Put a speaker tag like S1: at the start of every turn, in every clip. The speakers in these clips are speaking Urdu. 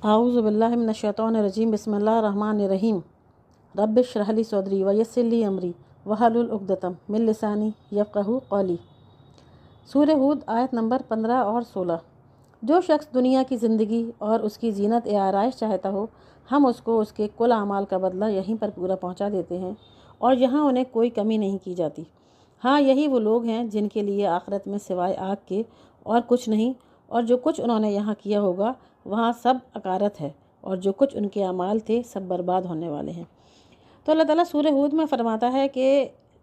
S1: اعوذ باللہ من الشیطان الرجیم بسم اللہ الرحمن الرحیم رب اشرح لی صدری ویسر لی امری واحلل عقدۃ من لسانی یفقہوا قولی۔ سورہ ہود آیت نمبر 15 اور 16۔ جو شخص دنیا کی زندگی اور اس کی زینت آرائش چاہتا ہو، ہم اس کو اس کے کل اعمال کا بدلہ یہیں پر پورا پہنچا دیتے ہیں اور یہاں انہیں کوئی کمی نہیں کی جاتی۔ ہاں، یہی وہ لوگ ہیں جن کے لیے آخرت میں سوائے آگ کے اور کچھ نہیں، اور جو کچھ انہوں نے یہاں کیا ہوگا وہاں سب عقارت ہے، اور جو کچھ ان کے اعمال تھے سب برباد ہونے والے ہیں۔ تو اللہ تعالیٰ سورہ ہود میں فرماتا ہے کہ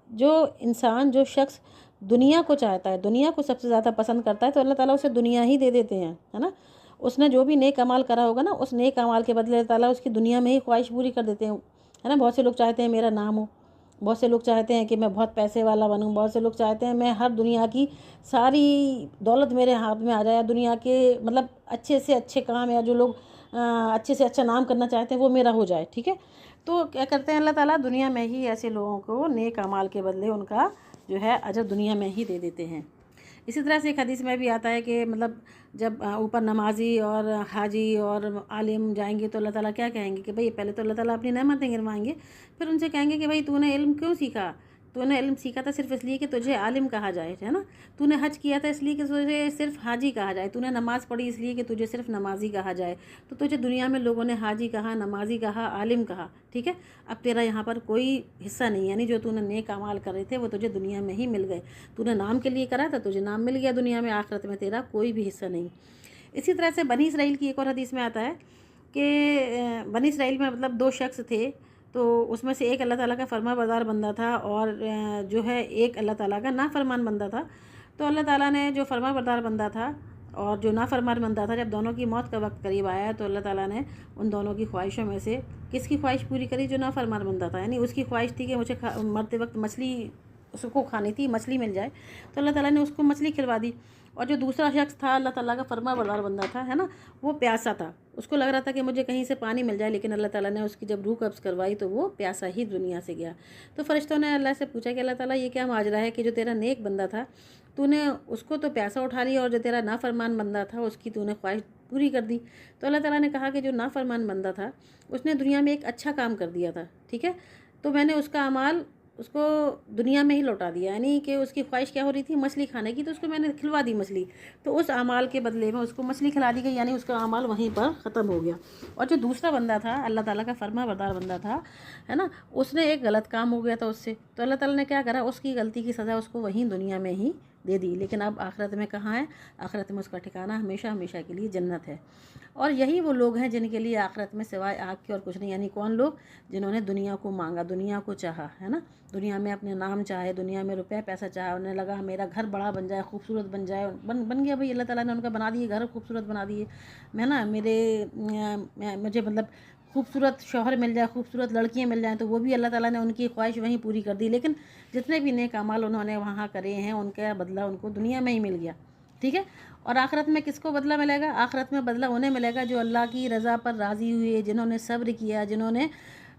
S1: جو انسان، جو شخص دنیا کو چاہتا ہے، دنیا کو سب سے زیادہ پسند کرتا ہے، تو اللہ تعالیٰ اسے دنیا ہی دے دیتے ہیں، ہے نا۔ اس نے جو بھی نیک عمل کرا ہوگا نا، اس نیک عمل کے بدلے اللہ تعالیٰ اس کی دنیا میں ہی خواہش پوری کر دیتے ہیں، ہے نا۔ بہت سے لوگ چاہتے ہیں میرا نام ہو، بہت سے لوگ چاہتے ہیں کہ میں بہت پیسے والا بنوں، بہت سے لوگ چاہتے ہیں میں ہر دنیا کی ساری دولت میرے ہاتھ میں آ جائے، دنیا کے مطلب اچھے سے اچھے کام، یا جو لوگ اچھے سے اچھا نام کرنا چاہتے ہیں وہ میرا ہو جائے، ٹھیک ہے۔ تو کیا کرتے ہیں اللہ تعالیٰ دنیا میں ہی ایسے لوگوں کو نیک اعمال کے بدلے ان کا جو ہے اجر دنیا میں ہی دے دیتے ہیں۔ اسی طرح سے ایک حدیث میں بھی آتا ہے کہ مطلب جب اوپر نمازی اور حاجی اور عالم جائیں گے تو اللہ تعالیٰ کیا کہیں گے کہ بھئی پہلے تو اللہ تعالیٰ اپنی نعمتیں گنوائیں گے، پھر ان سے کہیں گے کہ بھئی تو نے علم کیوں سیکھا؟ تو نے علم سیکھا تھا صرف اس لیے کہ تجھے عالم کہا جائے، ہے نا۔ تو نے حج کیا تھا اس لیے کہ تجھے صرف حاجی کہا جائے، تو نے نماز پڑھی اس لیے کہ تجھے صرف نمازی کہا جائے، تو تجھے دنیا میں لوگوں نے حاجی کہا، نمازی کہا، عالم کہا، ٹھیک ہے۔ اب تیرا یہاں پر کوئی حصہ نہیں، یعنی جو تو نے نیک اعمال کرے تھے وہ تجھے دنیا میں ہی مل گئے۔ تو نے نام کے لیے کرا تھا، تجھے نام مل گیا دنیا میں، آخرت میں تیرا کوئی بھی حصہ نہیں۔ اسی طرح سے بنی اسرائیل کی ایک اور حدیث میں آتا ہے کہ بنی اسرائیل میں مطلب دو شخص تھے، تو اس میں سے ایک اللہ تعالیٰ کا فرما بردار بندہ تھا اور جو ہے ایک اللہ تعالیٰ کا نافرمان بندہ تھا۔ تو اللہ تعالیٰ نے جو فرما بردار بندہ تھا اور جو نافرمان بندہ تھا، جب دونوں کی موت کا وقت قریب آیا تو اللہ تعالیٰ نے ان دونوں کی خواہشوں میں سے کس کی خواہش پوری کری؟ جو نافرمان بندہ تھا، یعنی اس کی خواہش تھی کہ مجھے مرتے وقت مچھلی اس کو کھانی تھی، مچھلی مل جائے، تو اللہ تعالیٰ نے اس کو مچھلی کھلوا دی۔ اور جو دوسرا شخص تھا اللہ تعالیٰ کا فرما بردار بندہ تھا، ہے نا، وہ پیاسا تھا، اس کو لگ رہا تھا کہ مجھے کہیں سے پانی مل جائے، لیکن اللہ تعالیٰ نے اس کی جب روح قبض کروائی تو وہ پیاسا ہی دنیا سے گیا۔ تو فرشتوں نے اللہ سے پوچھا کہ اللہ تعالیٰ یہ کیا ماجرا ہے کہ جو تیرا نیک بندہ تھا تو نے اس کو تو پیاسا اٹھا لیا، اور جو تیرا نافرمان بندہ تھا اس کی تو نے خواہش پوری کر دی۔ تو اللہ تعالیٰ نے کہا کہ جو نافرمان بندہ تھا اس نے دنیا میں ایک اچھا کام کر دیا تھا، ٹھیک ہے، تو میں نے اس کا اعمال اس کو دنیا میں ہی لوٹا دیا، یعنی کہ اس کی خواہش کیا ہو رہی تھی؟ مچھلی کھانے کی، تو اس کو میں نے کھلوا دی مچھلی، تو اس اعمال کے بدلے میں اس کو مچھلی کھلا دی گئی، یعنی اس کا اعمال وہیں پر ختم ہو گیا۔ اور جو دوسرا بندہ تھا اللہ تعالیٰ کا فرما بردار بندہ تھا، ہے نا، اس نے ایک غلط کام ہو گیا تھا اس سے، تو اللہ تعالیٰ نے کیا کرا؟ اس کی غلطی کی سزا اس کو وہیں دنیا میں ہی دے دی، لیکن اب آخرت میں کہاں ہے؟ آخرت میں اس کا ٹھکانہ ہمیشہ ہمیشہ کے لیے جنت ہے۔ اور یہی وہ لوگ ہیں جن کے لیے آخرت میں سوائے آگ کے اور کچھ نہیں، یعنی کون لوگ؟ جنہوں نے دنیا کو مانگا، دنیا کو چاہا، ہے نا، دنیا میں اپنے نام چاہے، دنیا میں روپے پیسہ چاہا، انہیں لگا میرا گھر بڑا بن جائے، خوبصورت بن جائے، بن گیا بھئی، اللہ تعالیٰ نے ان کا بنا دیے گھر، خوبصورت بنا دیے، ہے نا، مجھے مطلب خوبصورت شوہر مل جائے، خوبصورت لڑکیاں مل جائیں، تو وہ بھی اللہ تعالیٰ نے ان کی خواہش وہیں پوری کر دی، لیکن جتنے بھی نیک اعمال انہوں نے وہاں کرے ہیں ان کا بدلہ ان کو دنیا میں ہی مل گیا، ٹھیک ہے۔ اور آخرت میں کس کو بدلہ ملے گا؟ آخرت میں بدلہ انہیں ملے گا جو اللہ کی رضا پر راضی ہوئے، جنہوں نے صبر کیا، جنہوں نے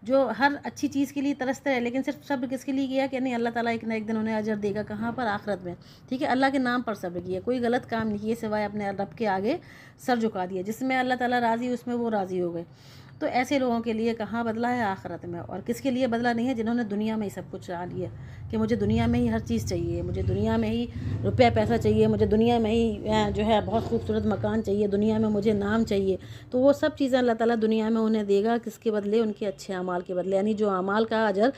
S1: جو ہر اچھی چیز کے لیے ترستے ہیں، لیکن صرف صبر کس کے لیے کیا کہ نہیں، اللہ تعالیٰ ایک نہ ایک دن انہیں اجر دے گا، کہاں پر؟ آخرت میں، ٹھیک ہے۔ اللہ کے نام پر صبر کیا، کوئی غلط کام نہیں کیے سوائے اپنے رب کے آگے سر جھکا دیا، جس میں اللہ تعالیٰ راضی اس میں وہ راضی ہو گئے۔ تو ایسے لوگوں کے لیے کہاں بدلہ ہے؟ آخرت میں۔ اور کس کے لیے بدلہ نہیں ہے؟ جنہوں نے دنیا میں ہی سب کچھ چاہ لیا کہ مجھے دنیا میں ہی ہر چیز چاہیے، مجھے دنیا میں ہی روپیہ پیسہ چاہیے، مجھے دنیا میں ہی جو ہے بہت خوبصورت مکان چاہیے، دنیا میں مجھے نام چاہیے، تو وہ سب چیزیں اللہ تعالیٰ دنیا میں انہیں دے گا، کس کے بدلے؟ ان کے اچھے اعمال کے بدلے، یعنی جو اعمال کا اجر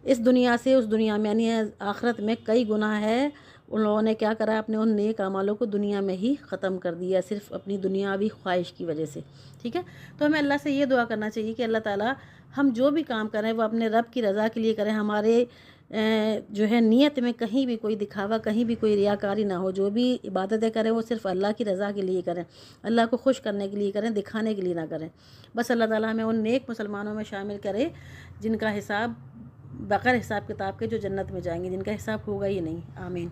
S1: اس دنیا سے اس دنیا میں یعنی آخرت میں کئی گنا ہے، ان لوگوں نے کیا کرا؟ اپنے ان نیک اعمالوں کو دنیا میں ہی ختم کر دیا، صرف اپنی دنیاوی خواہش کی وجہ سے، ٹھیک ہے۔ تو ہمیں اللہ سے یہ دعا کرنا چاہیے کہ اللہ تعالیٰ ہم جو بھی کام کریں وہ اپنے رب کی رضا کے لیے کریں، ہمارے جو ہے نیت میں کہیں بھی کوئی دکھاوا، کہیں بھی کوئی ریاکاری نہ ہو، جو بھی عبادتیں کریں وہ صرف اللہ کی رضا کے لیے کریں، اللہ کو خوش کرنے کے لیے کریں، دکھانے کے لیے نہ کریں۔ بس اللہ تعالیٰ ہمیں ان نیک مسلمانوں میں شامل کرے جن کا حساب بغیر حساب کتاب کے جو جنت میں جائیں گے، جن کا حساب ہوگا ہی نہیں، آمین۔